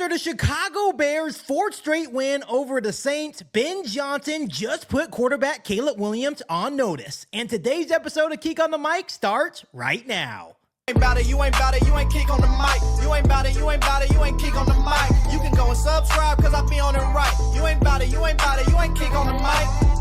After the Chicago Bears' fourth straight win over the Saints, Ben Johnson just put quarterback Caleb Williams on notice. And today's episode of Keek on the Mic starts right now. You ain't bout it, you ain't bout it, you ain't Keek on the mic. You ain't bout it, you ain't bout it, you ain't Keek on the mic. You can go and subscribe cause I be on it right. You ain't bout it, you ain't bout it, you ain't Keek on the mic.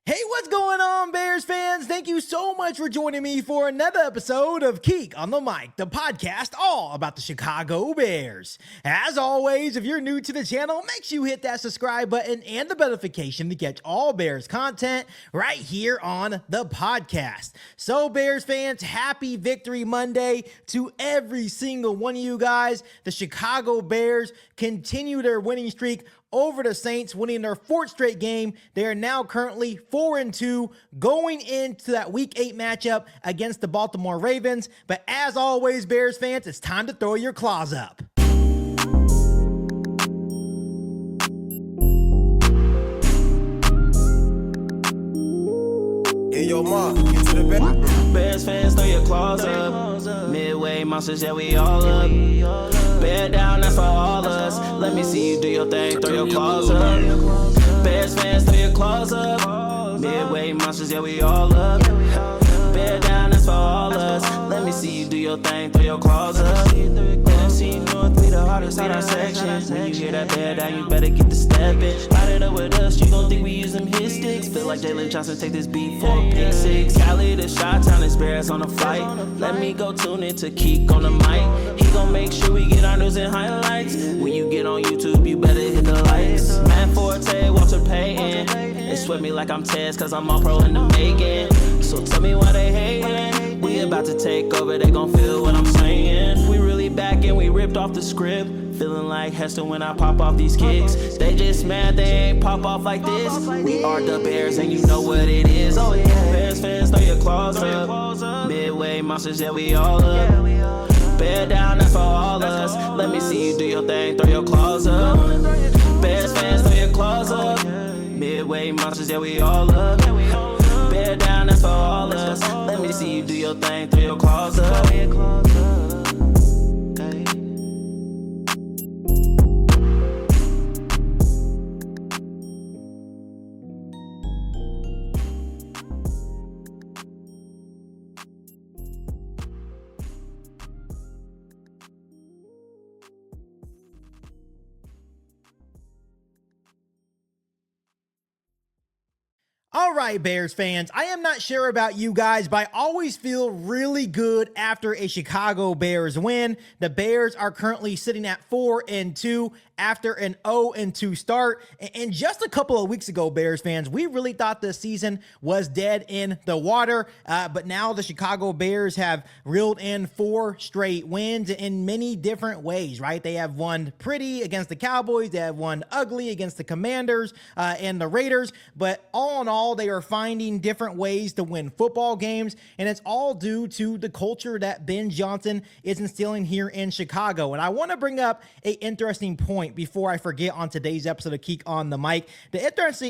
Hey, what's going on, Bears fans? Thank you so much for joining me for another episode of Keek on the Mic, the podcast all about the Chicago Bears. As always, if you're new to the channel, make sure you hit that subscribe button and the notification to catch all Bears content right here on the podcast. So, Bears fans, happy Victory Monday to every single one of you guys. The Chicago Bears continue their winning streak over the Saints, winning their fourth straight game. They are now currently 4-2 going into that Week 8 matchup against the Baltimore Ravens. But as always, Bears fans, it's time to throw your claws up. In your mom, get to the bed. Bears fans, throw your claws up. Midway monsters, yeah, we all up. Bear down, that's for all us. Let me see you do your thing, throw your claws up. Bears fans, throw your claws up. Midway monsters, yeah, we all up. Bear down, that's for all us. Let me see you do your thing, throw your claws up. NFC North, we the hardest in our section. When you hear that bear down, you better get the stepping. Light it up with us, you gon' think we use them hit sticks. Feel like Jalen Johnson take this beat for a pick six. Cali the shot town, is Bears on the flight. Let me go tune in to Keek on the mic. He gon' make sure we get our news and highlights. When you get on YouTube, you better hit the likes. Matt Forte, Walter Payton. They sweat me like I'm Tez, cause I'm all pro in the making. So tell me why they hating. We about to take over, they gon' feel what I'm saying. We really back and we ripped off the script. Feeling like Hester when I pop off these kicks. They just mad they ain't pop off like this. We are the Bears and you know what it is. Oh yeah, Bears fans, throw your claws up. Midway monsters, yeah, we all up. Bear down, that's for all us. Let me see you do your thing, throw your claws up. Bears fans, throw your claws up. Midway monsters, yeah, we all up. Bear down, that's for all us. Let me see you do your thing, throw your claws up. All right, Bears fans, I am not sure about you guys, but I always feel really good after a Chicago Bears win. The Bears are currently sitting at 4-2 after an 0-2 start. And just a couple of weeks ago, Bears fans, we really thought this season was dead in the water. But now the Chicago Bears have reeled in 4 straight wins in many different ways, right? They have won pretty against the Cowboys. They have won ugly against the Commanders and the Raiders. But all in all, they are finding different ways to win football games, and it's all due to the culture that Ben Johnson is instilling here in Chicago. And I want to bring up an interesting point before I forget on today's episode of Keek on the Mic. The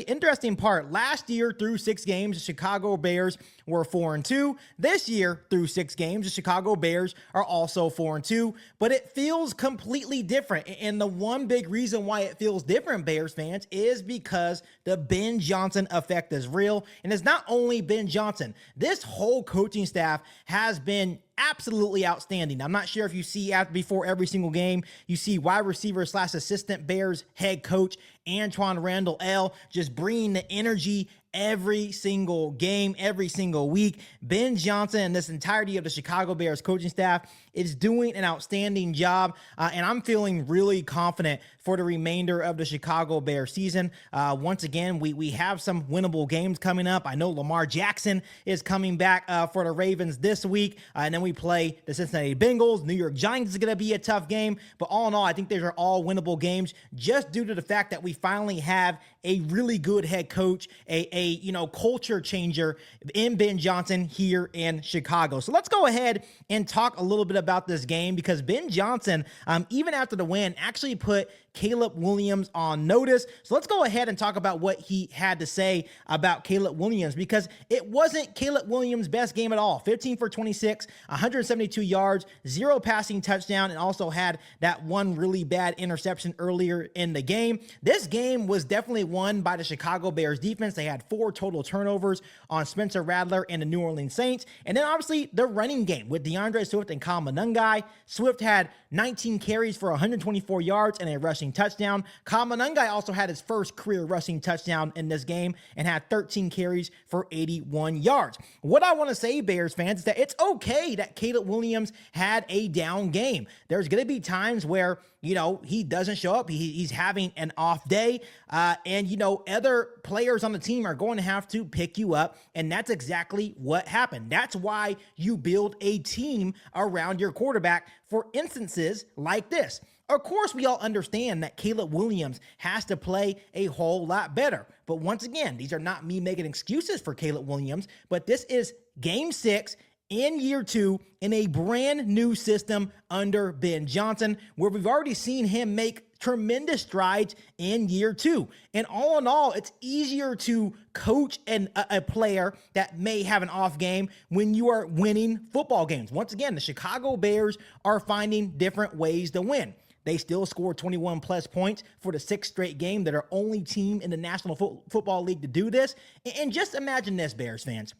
interesting part, last year through 6 games, the Chicago Bears were 4-2. This year through 6 games, the Chicago Bears are also 4-2, but it feels completely different. And the one big reason why it feels different, Bears fans, is because the Ben Johnson effect is real. And it's not only Ben Johnson. This whole coaching staff has been absolutely outstanding. I'm not sure if you see before every single game, you see wide receiver / assistant Bears head coach Antoine Randall L just bringing the energy every single game, every single week. Ben Johnson and this entirety of the Chicago Bears coaching staff is doing an outstanding job, and I'm feeling really confident for the remainder of the Chicago Bears season. Once again, we have some winnable games coming up. I know Lamar Jackson is coming back for the Ravens this week, and then we play the Cincinnati Bengals. New York Giants is going to be a tough game, but all in all, I think these are all winnable games just due to the fact that we finally have a really good head coach, a culture changer in Ben Johnson here in Chicago. So let's go ahead and talk a little bit about this game, because Ben Johnson, even after the win, actually put Caleb Williams on notice. So let's go ahead and talk about what he had to say about Caleb Williams, because it wasn't Caleb Williams' best game at all. 15 for 26, 172 yards, 0 passing touchdown, and also had that one really bad interception earlier in the game. This game was definitely won by the Chicago Bears defense. They had 4 total turnovers on Spencer Rattler and the New Orleans Saints. And then obviously the running game with DeAndre Swift and Kyle Monangai. Swift had 19 carries for 124 yards and a rushing touchdown. Kyle Monangai also had his first career rushing touchdown in this game and had 13 carries for 81 yards. What I want to say, Bears fans, is that it's okay that Caleb Williams had a down game. There's going to be times where, he doesn't show up. He's having an off day. And other players on the team are going to have to pick you up. And that's exactly what happened. That's why you build a team around your quarterback for instances like this. Of course, we all understand that Caleb Williams has to play a whole lot better. But once again, these are not me making excuses for Caleb Williams, but this is game 6 in year 2 in a brand new system under Ben Johnson, where we've already seen him make tremendous strides in year 2. And all in all, it's easier to coach a player that may have an off game when you are winning football games. Once again, the Chicago Bears are finding different ways to win. They still scored 21 plus points for the 6th straight game. They're the only team in the National Football League to do this. And just imagine this, Bears fans.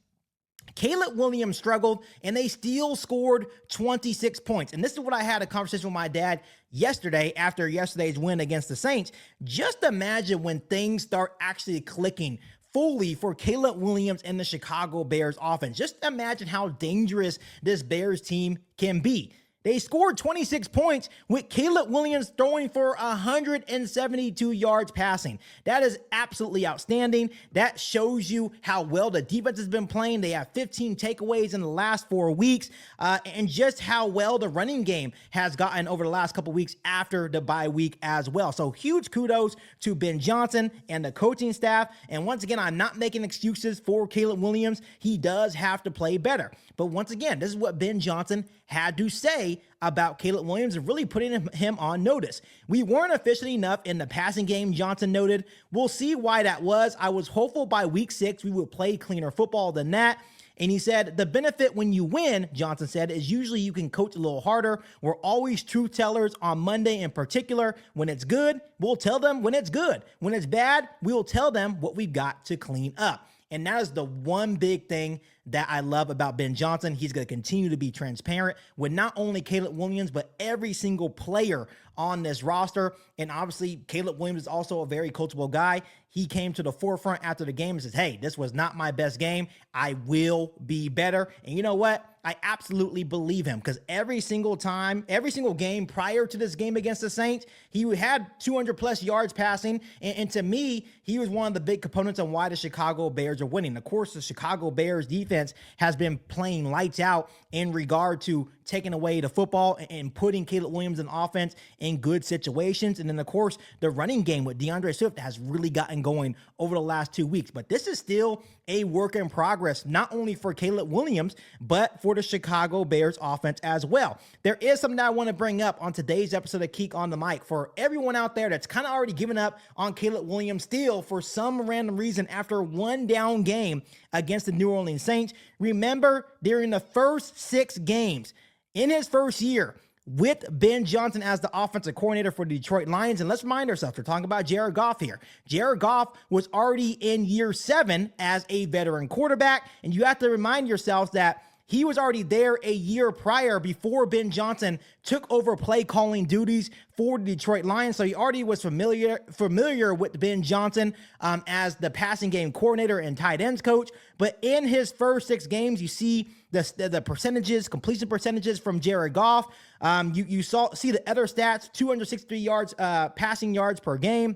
Caleb Williams struggled, and they still scored 26 points. And this is what I had a conversation with my dad yesterday after yesterday's win against the Saints. Just imagine when things start actually clicking fully for Caleb Williams and the Chicago Bears offense. Just imagine how dangerous this Bears team can be. They scored 26 points with Caleb Williams throwing for 172 yards passing. That is absolutely outstanding. That shows you how well the defense has been playing. They have 15 takeaways in the last 4 weeks, and just how well the running game has gotten over the last couple weeks after the bye week as well. So huge kudos to Ben Johnson and the coaching staff. And once again, I'm not making excuses for Caleb Williams. He does have to play better. But once again, this is what Ben Johnson had to say about Caleb Williams and really putting him on notice. We weren't efficient enough in the passing game, Johnson noted. We'll see why that was. I was hopeful by week 6 we would play cleaner football than that. And he said, the benefit when you win, Johnson said, is usually you can coach a little harder. We're always truth tellers on Monday in particular. When it's good, we'll tell them when it's good. When it's bad, we'll tell them what we've got to clean up. And that is the one big thing that I love about Ben Johnson. He's going to continue to be transparent with not only Caleb Williams, but every single player on this roster. And obviously, Caleb Williams is also a very coachable guy. He came to the forefront after the game and says, hey, this was not my best game. I will be better. And you know what? I absolutely believe him, because every single game prior to this game against the Saints, he had 200 plus yards passing. And to me, he was one of the big components on why the Chicago Bears are winning. Of course, the Chicago Bears defense has been playing lights out in regard to taking away the football and putting Caleb Williams in offense in good situations. And then, of course, the running game with DeAndre Swift has really gotten going over the last 2 weeks. But this is still a work in progress, not only for Caleb Williams, but for the Chicago Bears offense as well. There is something that I want to bring up on today's episode of Keek on the Mic. For everyone out there that's kind of already given up on Caleb Williams still for some random reason after one down game against the New Orleans Saints, remember during the first 6 games in his first year with Ben Johnson as the offensive coordinator for the Detroit Lions. And let's remind ourselves, we're talking about Jared Goff here. Jared Goff was already in year 7 as a veteran quarterback. And you have to remind yourselves that he was already there a year prior before Ben Johnson took over play calling duties for the Detroit Lions. So he already was familiar with Ben Johnson as the passing game coordinator and tight ends coach. But in his first 6 games, you see the percentages, completion percentages from Jared Goff. You see the other stats: 263 yards, passing yards per game,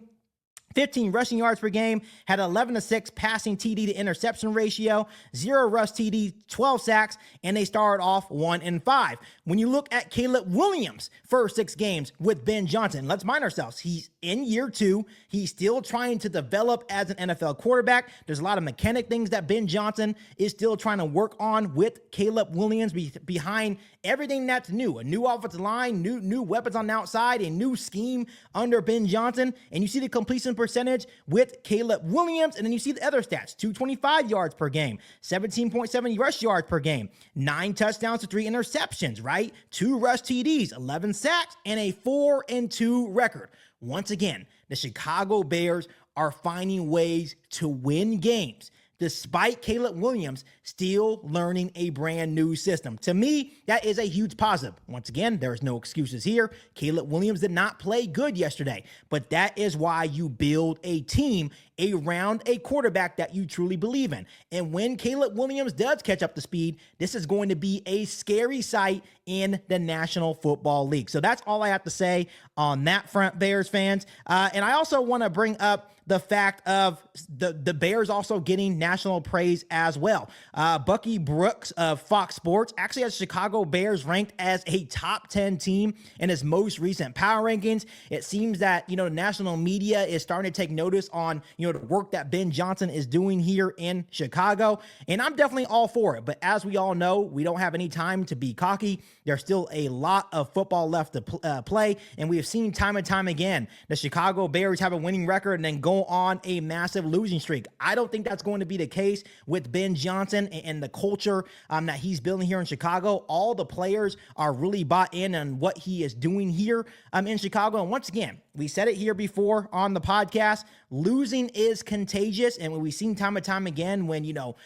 15 rushing yards per game, had 11-6 passing TD to interception ratio, 0 rush TD, 12 sacks, and they started off 1-5. When you look at Caleb Williams' first 6 games with Ben Johnson, let's mind ourselves, he's in year 2. He's still trying to develop as an NFL quarterback. There's a lot of mechanic things that Ben Johnson is still trying to work on with Caleb Williams behind everything that's new. A new offensive line, new weapons on the outside, a new scheme under Ben Johnson, and you see the completion percentage with Caleb Williams. And then you see the other stats, 225 yards per game, 17.7 rush yards per game, 9 touchdowns to 3 interceptions, right? 2 rush TDs, 11 sacks, and a 4-2 record. Once again, the Chicago Bears are finding ways to win games, despite Caleb Williams still learning a brand new system. To me, that is a huge positive. Once again, there's no excuses here. Caleb Williams did not play good yesterday, but that is why you build a team around a quarterback that you truly believe in. And when Caleb Williams does catch up to speed, this is going to be a scary sight in the National Football League. So that's all I have to say on that front, Bears fans. And I also want to bring up the fact of the Bears also getting national praise as well. Bucky Brooks of Fox Sports actually has Chicago Bears ranked as a top 10 team in his most recent power rankings. It seems that, national media is starting to take notice on, the work that Ben Johnson is doing here in Chicago. And I'm definitely all for it. But as we all know, we don't have any time to be cocky. There's still a lot of football left to play. And we have seen time and time again, the Chicago Bears have a winning record and then go on a massive losing streak. I don't think that's going to be the case with Ben Johnson and the culture that he's building here in Chicago. All the players are really bought in on what he is doing here in Chicago. And once again, we said it here before on the podcast, losing is contagious. And when we've seen time and time again, when,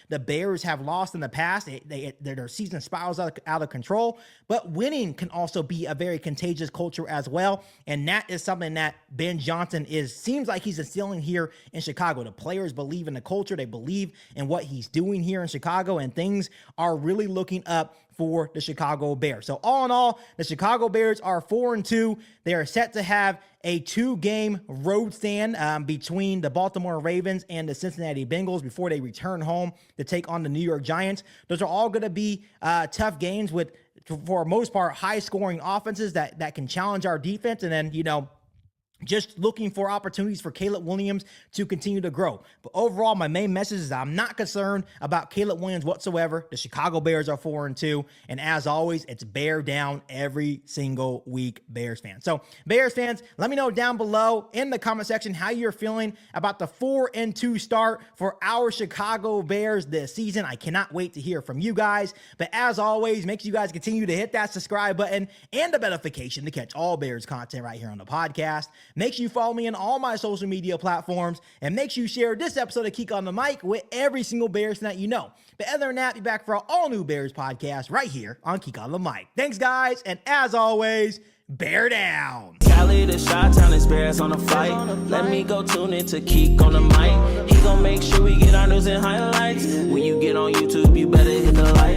the Bears have lost in the past, their season spirals out of control. But winning can also be a very contagious culture as well. And that is something that Ben Johnson seems like he's instilling here in Chicago. The players believe in the culture. They believe in what he's doing here in Chicago, and things are really looking up for the Chicago Bears. So all in all, the Chicago Bears are 4-2. They are set to have a 2-game road stand between the Baltimore Ravens and the Cincinnati Bengals before they return home to take on the New York Giants. Those are all going to be tough games with, for the most part, high-scoring offenses that can challenge our defense. And then, just looking for opportunities for Caleb Williams to continue to grow. But overall, my main message is I'm not concerned about Caleb Williams whatsoever. The Chicago Bears are 4-2. And as always, it's bear down every single week, Bears fans. So Bears fans, let me know down below in the comment section how you're feeling about the 4-2 start for our Chicago Bears this season. I cannot wait to hear from you guys. But as always, make sure you guys continue to hit that subscribe button and the notification to catch all Bears content right here on the podcast. Make sure you follow me on all my social media platforms, and make sure you share this episode of Keek on the Mic with every single Bears fan that you know. But other than that, be back for an all-new Bears podcast right here on Keek on the Mic. Thanks, guys, and as always, bear down. Cali to Chi-Town is Bears on the flight. Let me go tune in to Keek on the Mic. He gon' make sure we get our news and highlights. When you get on YouTube, you better hit the like.